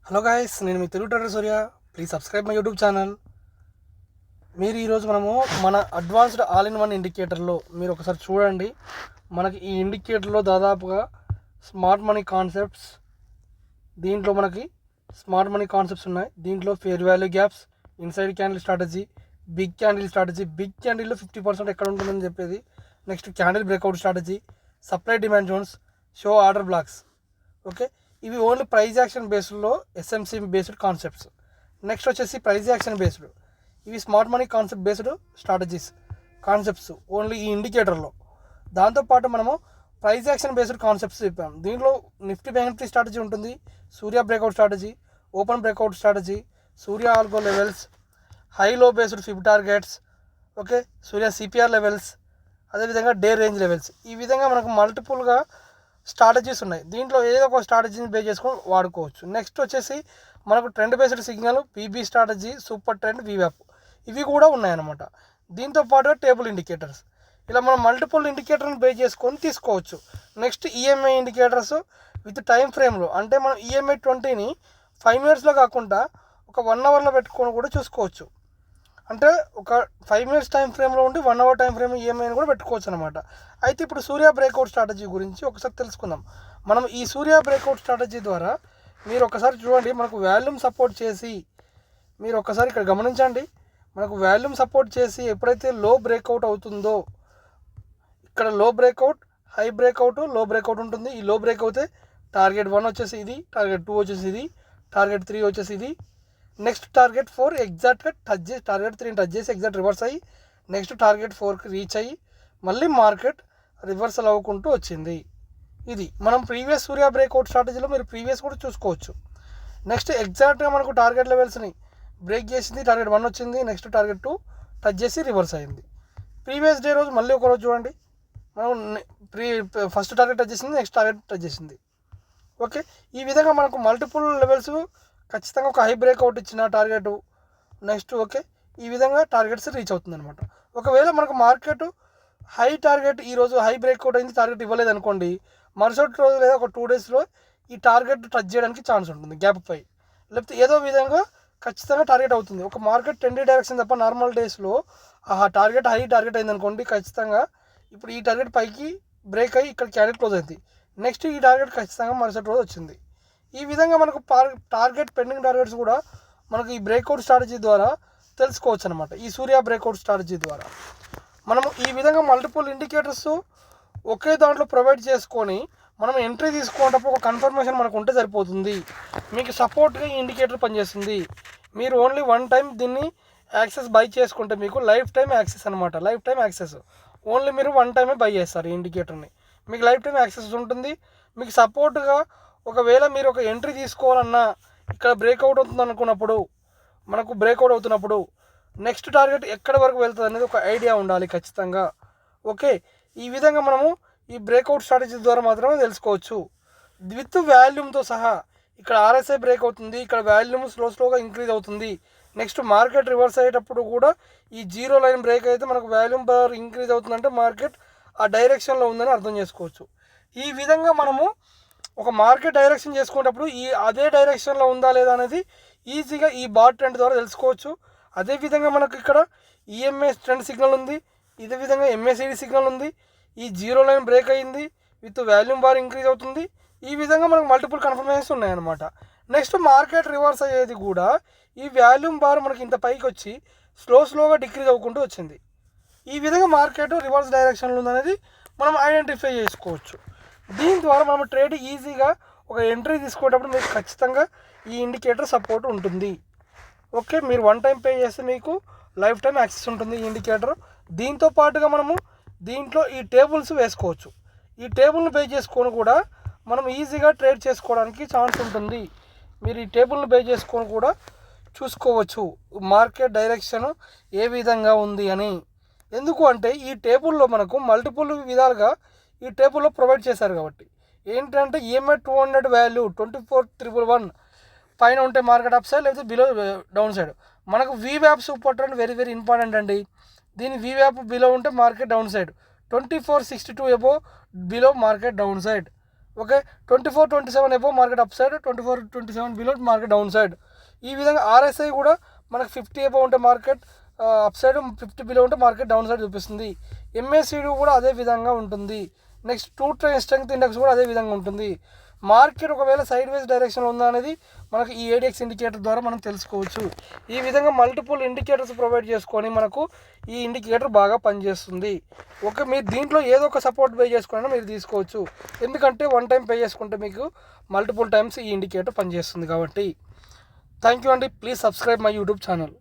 Hello guys, నేను మీ Telugu trader Surya. Please subscribe my YouTube channel. ఈరోజు మనము మన అడ్వాన్స్డ్ ఆల్ ఇన్ వన్ ఇండికేటర్లో మీరు ఒకసారి చూడండి. మనకి ఈ ఇండికేటర్లో దాదాపుగా స్మార్ట్ మనీ కాన్సెప్ట్స్, దీంట్లో మనకి స్మార్ట్ మనీ కాన్సెప్ట్స్ ఉన్నాయి. దీంట్లో fair value gaps, inside candle strategy, big candle strategy, big క్యాండిల్లో 50% ఎక్కడ ఉంటుందని చెప్పేది, next candle breakout strategy, supply demand zones, show order blocks. Okay, ఇవి ఓన్లీ ప్రైజ్ యాక్షన్ బేస్డ్లో ఎస్ఎంసీ బేస్డ్ కాన్సెప్ట్స్. నెక్స్ట్ వచ్చేసి price action based, ఇవి smart money concept based strategies concepts only ఈ ఇండికేటర్లో. దాంతోపాటు మనము ప్రైజ్ యాక్షన్ బేస్డ్ కాన్సెప్ట్స్ చెప్పాము. దీంట్లో నిఫ్టీ బ్యాంక్ నిఫ్టీ స్ట్రాటజీ ఉంటుంది, Surya breakout strategy, open breakout strategy, Surya algo levels, high low based fib targets, okay, Surya CPR levels, అదేవిధంగా day range levels. ఈ విధంగా మనకు మల్టిపుల్గా స్ట్రాటజీస్ ఉన్నాయి. దీంట్లో ఏదో ఒక స్ట్రాటజీని బేస్ చేసుకొని వాడుకోవచ్చు. నెక్స్ట్ వచ్చేసి మనకు trend based signal, PB strategy, super trend, వీవ్యాప్, ఇవి కూడా ఉన్నాయన్నమాట. దీంతో పాటుగా టేబుల్ ఇండికేటర్స్, ఇలా మనం మల్టిపుల్ ఇండికేటర్ని బేస్ చేసుకొని తీసుకోవచ్చు. Next EMI indicators with time ఫ్రేమ్లో, అంటే మనం ఈఎంఐ 20ని 5 మినిట్స్లో కాకుండా ఒక 1 అవర్లో పెట్టుకొని కూడా చూసుకోవచ్చు. అంటే ఒక 5 మినిట్స్ టైం ఫ్రేమ్లో ఉండి 1 అవర్ టైం ఫ్రేమ్ ఈఎంఐని కూడా పెట్టుకోవచ్చు అనమాట. అయితే ఇప్పుడు సూర్య బ్రేక్అవుట్ స్ట్రాటజీ గురించి ఒకసారి తెలుసుకుందాం. మనం ఈ సూర్య బ్రేక్అవుట్ స్ట్రాటజీ ద్వారా మీరు ఒకసారి చూడండి, మనకు వాల్యూమ్ సపోర్ట్ చేసి, మీరు ఒకసారి ఇక్కడ గమనించండి, మనకు వాల్యూమ్ సపోర్ట్ చేసి ఎప్పుడైతే లో బ్రేక్అవుట్ అవుతుందో, ఇక్కడ లో బ్రేక్అవుట్, హై బ్రేక్అవుట్, లో బ్రేక్అవుట్ ఉంటుంది. ఈ లో బ్రేక్ అవుతే టార్గెట్ 1 వచ్చేసి ఇది, టార్గెట్ 2 వచ్చేసి ఇది, టార్గెట్ 3 వచ్చేసి ఇది, నెక్స్ట్ టార్గెట్ 4 ఎగ్జాక్ట్గా టచ్ చేసి, టార్గెట్ 3ని టచ్ చేసి ఎగ్జాక్ట్ రివర్స్ అయ్యి నెక్స్ట్ టార్గెట్ 4కి రీచ్ అయ్యి మళ్ళీ మార్కెట్ రివర్సల్ అవ్వకుంటూ వచ్చింది. ఇది మనం ప్రీవియస్ సూర్య బ్రేక్అవుట్ స్ట్రాటజీలో మీరు ప్రీవియస్ కూడా చూసుకోవచ్చు. నెక్స్ట్ ఎగ్జాక్ట్గా మనకు టార్గెట్ లెవెల్స్ని బ్రేక్ చేసింది, టార్గెట్ 1 వచ్చింది, నెక్స్ట్ టార్గెట్ 2 టచ్ చేసి రివర్స్ అయింది. ప్రీవియస్ డే రోజు మళ్ళీ ఒకరోజు చూడండి, మనం ఫస్ట్ టార్గెట్ టచ్ చేసింది, నెక్స్ట్ టార్గెట్ టచ్ చేసింది. ఓకే, ఈ విధంగా మనకు మల్టిపుల్ లెవెల్స్ ఖచ్చితంగా ఒక హై బ్రేక్అవుట్ ఇచ్చిన టార్గెట్ నెక్స్ట్, ఓకే, ఈ విధంగా టార్గెట్స్ రీచ్ అవుతుంది అనమాట. ఒకవేళ మనకు మార్కెట్ హై టార్గెట్ ఈరోజు హై బ్రేక్అవుట్ అయింది, టార్గెట్ ఇవ్వలేదు అనుకోండి, మరుసటి రోజు లేదా ఒక 2 డేస్లో ఈ టార్గెట్ టచ్ చేయడానికి ఛాన్స్ ఉంటుంది గ్యాప్ పై, లేకపోతే ఏదో విధంగా ఖచ్చితంగా టార్గెట్ అవుతుంది. ఒక మార్కెట్ 10 డైరెక్షన్ తప్ప నార్మల్ డేస్లో ఆ టార్గెట్ హై టార్గెట్ అయింది అనుకోండి, ఖచ్చితంగా ఇప్పుడు ఈ టార్గెట్ పైకి బ్రేక్ అయ్యి ఇక్కడ క్యాండిల్ క్లోజ్ అయింది, నెక్స్ట్ ఈ టార్గెట్ ఖచ్చితంగా మరుసటి రోజు వచ్చింది. ఈ విధంగా మనకు టార్గెట్ పెండింగ్ టార్గెట్స్ కూడా మనకు ఈ బ్రేక్అవుట్ స్ట్రాటజీ ద్వారా తెలుసుకోవచ్చు అనమాట. ఈ సూర్య బ్రేక్అవుట్ స్ట్రాటజీ ద్వారా మనము ఈ విధంగా మల్టిపుల్ ఇండికేటర్స్ ఒకే దాంట్లో ప్రొవైడ్ చేసుకొని మనం ఎంట్రీ తీసుకునేటప్పుడు ఒక కన్ఫర్మేషన్ మనకు ఉంటే సరిపోతుంది. మీకు సపోర్ట్గా ఈ ఇండికేటర్ పనిచేస్తుంది. మీరు ఓన్లీ 1 టైం దీన్ని యాక్సెస్ బై చేసుకుంటే మీకు లైఫ్ టైం యాక్సెస్ అనమాట. లైఫ్ టైం యాక్సెస్ ఓన్లీ మీరు 1 టైమే బై చేస్తారు ఈ ఇండికేటర్ని, మీకు లైఫ్ టైం యాక్సెస్ ఉంటుంది. మీకు సపోర్ట్గా ఒకవేళ మీరు ఒక ఎంట్రీ తీసుకోవాలన్నా, ఇక్కడ బ్రేక్అవుట్ అవుతుంది అనుకున్నప్పుడు, మనకు బ్రేక్అవుట్ అవుతున్నప్పుడు నెక్స్ట్ టార్గెట్ ఎక్కడి వరకు వెళ్తుంది అనేది ఒక ఐడియా ఉండాలి ఖచ్చితంగా. ఓకే, ఈ విధంగా మనము ఈ బ్రేక్అవుట్ స్ట్రాటజీ ద్వారా మాత్రమే తెలుసుకోవచ్చు, విత్ వాల్యూమ్తో సహా. ఇక్కడ ఆర్ఎస్ఐ బ్రేక్ అవుతుంది, ఇక్కడ వాల్యూమ్ స్లోగా ఇంక్రీజ్ అవుతుంది. నెక్స్ట్ మార్కెట్ రివర్స్ అయ్యేటప్పుడు కూడా ఈ జీరో లైన్ బ్రేక్ అయితే మనకు వాల్యూమ్ బార్ ఇంక్రీజ్ అవుతుందంటే మార్కెట్ ఆ డైరెక్షన్లో ఉందని అర్థం చేసుకోవచ్చు. ఈ విధంగా మనము ఒక మార్కెట్ డైరెక్షన్ చేసుకునేటప్పుడు అదే డైరెక్షన్లో ఉందా లేదా అనేది ఈజీగా ఈ బార్ ట్రెండ్ ద్వారా తెలుసుకోవచ్చు. అదేవిధంగా మనకు ఇక్కడ ఈఎంఏ ట్రెండ్ సిగ్నల్ ఉంది, ఇదే విధంగా ఎంఏసిడి సిగ్నల్ ఉంది, ఈ జీరో లైన్ బ్రేక్ అయింది, విత్ వాల్యూమ్ బార్ ఇంక్రీజ్ అవుతుంది. ఈ విధంగా మనకు మల్టిపుల్ కన్ఫర్మేషన్స్ ఉన్నాయన్నమాట. నెక్స్ట్ మార్కెట్ రివర్స్ అయ్యేది కూడా ఈ వాల్యూమ్ బార్ మనకి ఇంత పైకి వచ్చి స్లోగా డిక్రీజ్ అవ్వకుంటూ వచ్చింది. ఈ విధంగా మార్కెట్ రివర్స్ డైరెక్షన్లో ఉందనేది మనం ఐడెంటిఫై చేసుకోవచ్చు. దీని ద్వారా మనం ట్రేడ్ ఈజీగా ఒక ఎంట్రీ తీసుకునేటప్పుడు మీకు ఖచ్చితంగా ఈ ఇండికేటర్ సపోర్ట్ ఉంటుంది. ఓకే, మీరు 1 టైం పే చేస్తే మీకు లైఫ్ టైం యాక్సెస్ ఉంటుంది ఈ ఇండికేటర్. దీంతో పాటుగా మనము దీంట్లో ఈ టేబుల్స్ వేసుకోవచ్చు. ఈ టేబుల్ని బేస్ చేసుకొని కూడా మనం ఈజీగా ట్రేడ్ చేసుకోవడానికి ఛాన్స్ ఉంటుంది. మీరు ఈ టేబుల్ని బేస్ చేసుకొని కూడా చూసుకోవచ్చు మార్కెట్ డైరెక్షన్ ఏ విధంగా ఉంది అని. ఎందుకు అంటే ఈ టేబుల్లో మనకు మల్టిపుల్ విధాలుగా ఈ టేబుల్లో ప్రొవైడ్ చేశారు కాబట్టి. ఏంటంటే ఈఎంఐ 200 వాల్యూ 24,111 పైన ఉంటే మార్కెట్ అప్ సైడ్, లేకపోతే బిలో డౌన్ సైడ్. మనకు వీవ్యాప్ సూపర్ ట్రెండ్ వెరీ ఇంపార్టెంట్ అండి. దీని వీవ్యాప్ బిలో ఉంటే market down side, 2462 above below market down side. Okay 24-27 above market up side, 24-27 below market down side. ఈ విధంగా RSI కూడా మనకు 50 ఎబో ఉంటే మార్కెట్ అప్ సైడ్, 50 బిలో ఉంటే మార్కెట్ డౌన్ సైడ్ చూపిస్తుంది. MACD కూడా అదే విధంగా ఉంటుంది. నెక్స్ట్ 2 ట్రైన్ స్ట్రెంగ్త్ ఇండెక్స్ కూడా అదే విధంగా ఉంటుంది. మార్కెట్ ఒకవేళ సైడ్ వేస్ డైరెక్షన్లో ఉందా అనేది మనకు ఈ ADX ఇండికేటర్ ద్వారా మనం తెలుసుకోవచ్చు. ఈ విధంగా మల్టిపుల్ ఇండికేటర్స్ ప్రొవైడ్ చేసుకొని మనకు ఈ ఇండికేటర్ బాగా పనిచేస్తుంది. ఓకే, మీరు దీంట్లో ఏదో ఒక సపోర్ట్ పే చేసుకున్నా మీరు తీసుకోవచ్చు. ఎందుకంటే 1 టైం పే చేసుకుంటే మీకు మల్టిపుల్ టైమ్స్ ఈ ఇండికేటర్ పనిచేస్తుంది కాబట్టి. థ్యాంక్ యూ అండి. Please subscribe my YouTube channel.